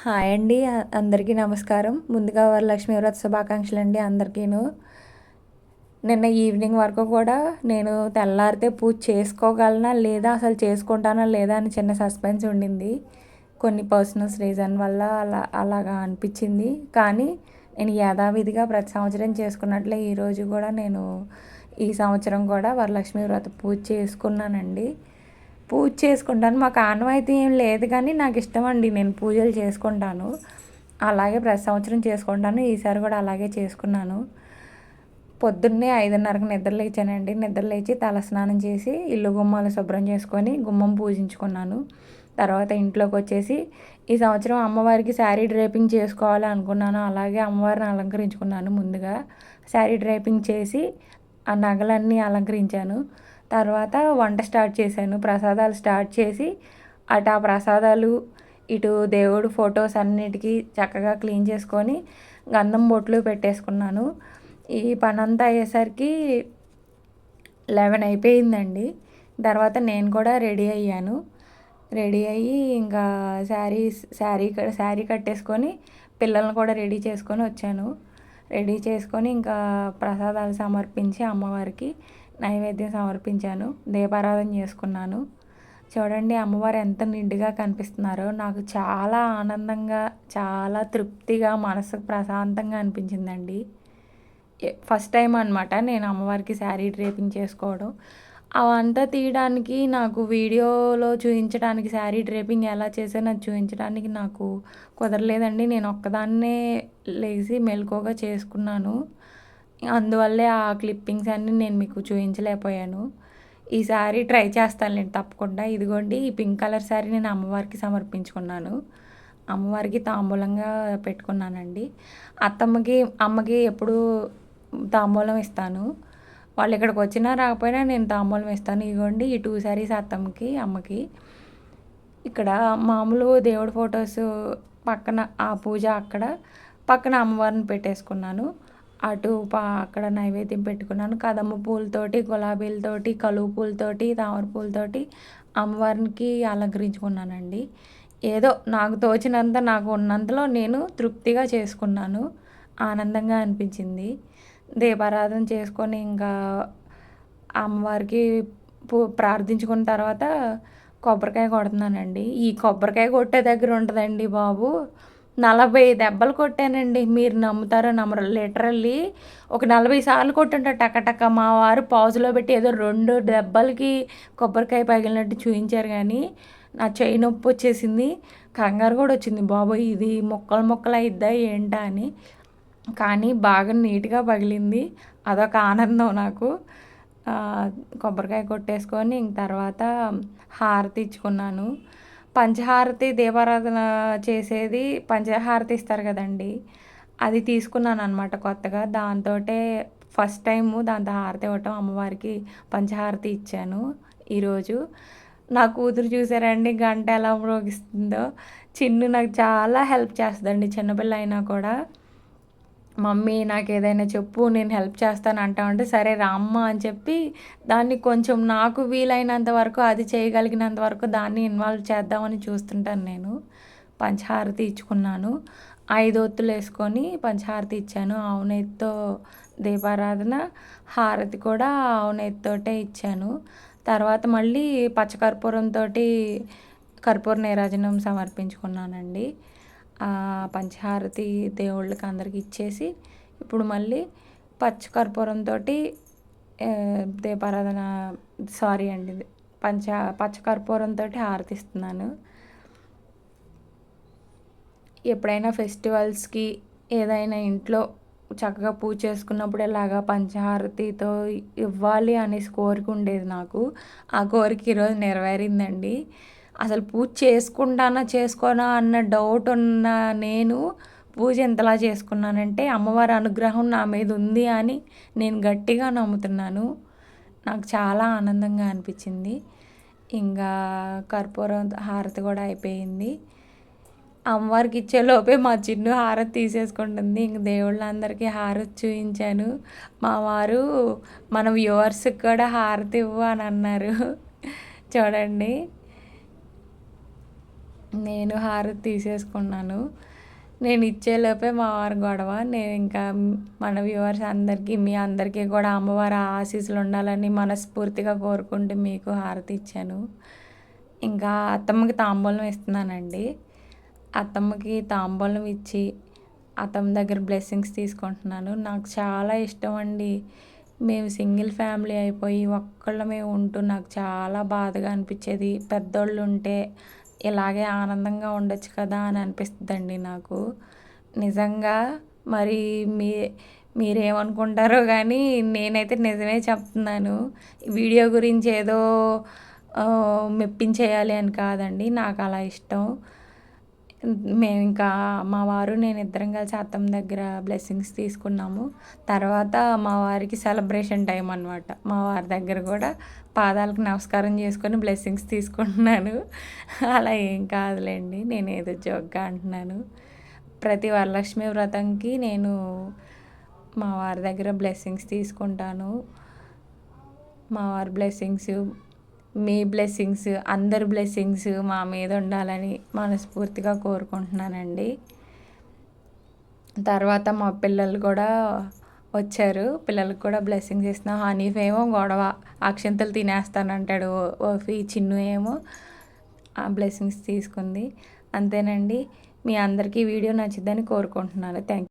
Hi అండి. అందరికీ నమస్కారం. ముందుగా వరలక్ష్మి వ్రత శుభాకాంక్షలండి అందరికీను. నిన్న ఈవినింగ్ వరకు కూడా నేను తెల్లారితే పూజ చేసుకోగలనా లేదా, అసలు చేసుకుంటానా లేదా అని చిన్న సస్పెన్స్ ఉండింది. కొన్ని పర్సనల్స్ రీజన్ వల్ల అలాగా అనిపించింది. కానీ నేను యథావిధిగా ప్రతి సంవత్సరం చేసుకున్నట్లే ఈరోజు కూడా నేను ఈ సంవత్సరం కూడా వరలక్ష్మి వ్రత పూజ చేసుకున్నానండి. పూజ చేసుకుంటాను. మాకు ఆనవాయితీ ఏం లేదు కానీ నాకు ఇష్టం అండి. నేను పూజలు చేసుకుంటాను. అలాగే ప్రతి సంవత్సరం చేసుకుంటాను. ఈసారి కూడా అలాగే చేసుకున్నాను. పొద్దున్నే 5:30కి నిద్ర లేచానండి. నిద్ర లేచి తలస్నానం చేసి ఇల్లు గుమ్మాలు శుభ్రం చేసుకొని గుమ్మం పూజించుకున్నాను. తర్వాత ఇంట్లోకి వచ్చేసి ఈ సంవత్సరం అమ్మవారికి శారీ డ్రేపింగ్ చేసుకోవాలి అనుకున్నాను. అలాగే అమ్మవారిని అలంకరించుకున్నాను. ముందుగా శారీ డ్రేపింగ్ చేసి ఆ నగలన్నీ అలంకరించాను. తర్వాత వంట స్టార్ట్ చేశాను. ప్రసాదాలు స్టార్ట్ చేసి అటు ఆ ప్రసాదాలు ఇటు దేవుడు ఫొటోస్ అన్నిటికీ చక్కగా క్లీన్ చేసుకొని గంధం బొట్లు పెట్టేసుకున్నాను. ఈ పనంతా అయ్యేసరికి 11 అయిపోయిందండి. తర్వాత నేను కూడా రెడీ అయ్యాను. రెడీ అయ్యి ఇంకా శారీ కట్టేసుకొని పిల్లల్ని కూడా రెడీ చేసుకొని వచ్చాను. రెడీ చేసుకొని ఇంకా ప్రసాదాలు సమర్పించి అమ్మవారికి నైవేద్యం సమర్పించాను. దీపారాధన చేసుకున్నాను. చూడండి అమ్మవారు ఎంత నిండుగా కనిపిస్తున్నారో. నాకు చాలా ఆనందంగా, చాలా తృప్తిగా, మనసుకు ప్రశాంతంగా అనిపించిందండి. ఫస్ట్ టైం అనమాట నేను అమ్మవారికి శారీ డ్రేపింగ్ చేసుకోవడం. అవంతా తీయడానికి నాకు వీడియోలో చూపించడానికి శారీ డ్రేపింగ్ ఎలా చేశానో అది చూపించడానికి నాకు కుదరలేదండి. నేను ఒక్కదాన్నే లేచి మెలకువగా చేసుకున్నాను. అందువల్లే ఆ క్లిప్పింగ్స్ అన్నీ నేను మీకు చూపించలేకపోయాను. ఈ శారీ ట్రై చేస్తానులేండి తప్పకుండా. ఇదిగోండి ఈ పింక్ కలర్ శారీ నేను అమ్మవారికి సమర్పించుకున్నాను. అమ్మవారికి తాంబూలంగా పెట్టుకున్నానండి. అమ్మకి ఎప్పుడూ తాంబూలం ఇస్తాను. వాళ్ళు ఇక్కడికి వచ్చినా రాకపోయినా నేను తాంబూలం ఇస్తాను. ఇదిగోండి ఈ 2 శారీస్ అమ్మకి. ఇక్కడ మామూలు దేవుడి ఫొటోస్ పక్కన ఆ పూజ అక్కడ, పక్కన అమ్మవారిని పెట్టేసుకున్నాను. అక్కడ నైవేద్యం పెట్టుకున్నాను. కదమ్మ పూలతోటి, గులాబీలతోటి, కలువ పూలతోటి, తామర పూలతోటి అమ్మవారికి అలంకరించుకున్నానండి. ఏదో నాకు తోచినంత, నాకు ఉన్నంతలో నేను తృప్తిగా చేసుకున్నాను. ఆనందంగా అనిపించింది. దీపారాధన చేసుకొని ఇంకా అమ్మవారికి ప్రార్థించుకున్న తర్వాత కొబ్బరికాయ కొడుతున్నానండి. ఈ కొబ్బరికాయ కొట్టే దగ్గర ఉంటుందండి బాబు, 40 దెబ్బలు కొట్టానండి. మీరు నమ్ముతారో నమ్మరో. లిటరల్లీ ఒక 40 సార్లు కొట్టుంటా టకటక. మా వారు పాజులో పెట్టి ఏదో 2 దెబ్బలకి కొబ్బరికాయ పగిలినట్టు చూపించారు కానీ నా చెయ్యి నొప్పి వచ్చేసింది. కంగారు కూడా వచ్చింది, బాబోయ్ ఇది ముక్కలు అయిద్దా ఏంటా అని. కానీ బాగా నీట్గా పగిలింది. అదొక ఆనందం నాకు. కొబ్బరికాయ కొట్టేసుకొని ఇంక తర్వాత హారతి ఇచ్చుకున్నాను. పంచహారతి దీపారాధన చేసేది పంచహారతి ఇస్తారు కదండి, అది తీసుకున్నాను అనమాట కొత్తగా. దాంతోటే ఫస్ట్ టైము దాంతో హారతి ఇవ్వటం, అమ్మవారికి పంచహారతి ఇచ్చాను ఈరోజు. నా కూతురు చూసారండి గంట ఎలా మ్రోగిస్తుందో. చిన్ను నాకు చాలా హెల్ప్ చేస్తుందండి, చిన్నపిల్ల అయినా కూడా. మమ్మీ నాకు ఏదైనా చెప్పు నేను హెల్ప్ చేస్తాను అంటామంటే సరే రామ్మ అని చెప్పి దాన్ని కొంచెం నాకు వీలైనంత వరకు, అది చేయగలిగినంత వరకు దాన్ని ఇన్వాల్వ్ చేద్దామని చూస్తుంటాను నేను. పంచహారతి ఇచ్చుకున్నాను. 5 ఒత్తులు వేసుకొని పంచహారతి ఇచ్చాను. ఆవు నెయ్యితో దీపారాధన, హారతి కూడా ఆవు నెయ్యితోటే ఇచ్చాను. తర్వాత మళ్ళీ పచ్చకర్పూరంతో కర్పూర నీరాజనం సమర్పించుకున్నానండి. పంచహారతి దేవుళ్ళకి అందరికి ఇచ్చేసి ఇప్పుడు మళ్ళీ పచ్చకర్పూరంతో దీపారాధన సారీ అండి పచ్చకర్పూరంతో హారతి ఇస్తున్నాను. ఎప్పుడైనా ఫెస్టివల్స్కి ఏదైనా ఇంట్లో చక్కగా పూజ చేసుకున్నప్పుడు ఇలాగా పంచహారతితో ఇవ్వాలి అనేసి కోరిక ఉండేది నాకు. ఆ కోరిక ఈరోజు నెరవేరిందండి. అసలు పూజ చేసుకుంటానా చేసుకోనా అన్న డౌట్ ఉన్న నేను పూజ ఎంతలా చేసుకున్నానంటే అమ్మవారి అనుగ్రహం నా మీద ఉంది అని నేను గట్టిగా నమ్ముతున్నాను. నాకు చాలా ఆనందంగా అనిపించింది. ఇంకా కర్పూరం హారతి కూడా అయిపోయింది. అమ్మవారికి ఇచ్చేలోపే మా చిన్ను హారతి తీసేసుకుంటుంది. ఇంక దేవుళ్ళందరికీ హారతి చూపించాను. మా వారు మన వ్యూవర్స్కి కూడా హారతి ఇవ్వు అని అన్నారు. చూడండి నేను హారతి తీసేసుకున్నాను. నేను ఇచ్చేలోపే మా వారు గొడవ. నేను ఇంకా మన వ్యూవర్స్ అందరికీ, మీ అందరికీ కూడా అమ్మవారి ఆశీస్సులు ఉండాలని మనస్ఫూర్తిగా కోరుకుంటూ మీకు హారతి ఇచ్చాను. ఇంకా అత్తమ్మకి తాంబూలం ఇస్తున్నానండి. అత్తమ్మకి తాంబూలం ఇచ్చి అత్తమ్మ దగ్గర బ్లెస్సింగ్స్ తీసుకుంటున్నాను. నాకు చాలా ఇష్టం అండి. మేము సింగిల్ ఫ్యామిలీ అయిపోయి ఒక్కళ్ళమే ఉంటూ నాకు చాలా బాధగా అనిపించేది. పెద్దోళ్ళు ఉంటే ఇలాగే ఆనందంగా ఉండొచ్చు కదా అని అనిపిస్తుందండి నాకు. నిజంగా మరి మీరేమనుకుంటారో కానీ నేనైతే నిజమే చెప్తున్నాను. వీడియో గురించి ఏదో మెప్పించేయాలి అని కాదండి. నాకు అలా ఇష్టం. మేము ఇంకా మా వారు నేను ఇద్దరం కలిసి అత్తమ్మ దగ్గర బ్లెస్సింగ్స్ తీసుకున్నాము. తర్వాత మా వారికి సెలబ్రేషన్ టైం అనమాట. మా వారి దగ్గర కూడా పాదాలకు నమస్కారం చేసుకొని బ్లెస్సింగ్స్ తీసుకుంటున్నాను. అలా ఏం కాదులేండి. నేను ఏదో జోక్‌గా అంటున్నాను. ప్రతి వరలక్ష్మి వ్రతంకి నేను మా వారి దగ్గర బ్లెస్సింగ్స్ తీసుకుంటాను. మా వారి బ్లెస్సింగ్స్, మీ బ్లెస్సింగ్స్, అందరి బ్లెస్సింగ్స్ మా మీద ఉండాలని మనస్ఫూర్తిగా కోరుకుంటున్నానండి. తర్వాత మా పిల్లలు కూడా వచ్చారు. పిల్లలకి కూడా బ్లెస్సింగ్స్ ఇస్తున్నా. హనీఫ్ ఏమో గొడవ, అక్షింతలు తినేస్తానంటాడు. ఓఫీ, చిన్ను ఏమో ఆ బ్లెస్సింగ్స్ తీసుకుంది. అంతేనండి. మీ అందరికీ వీడియో నచ్చిద్దని కోరుకుంటున్నాను. Thank you.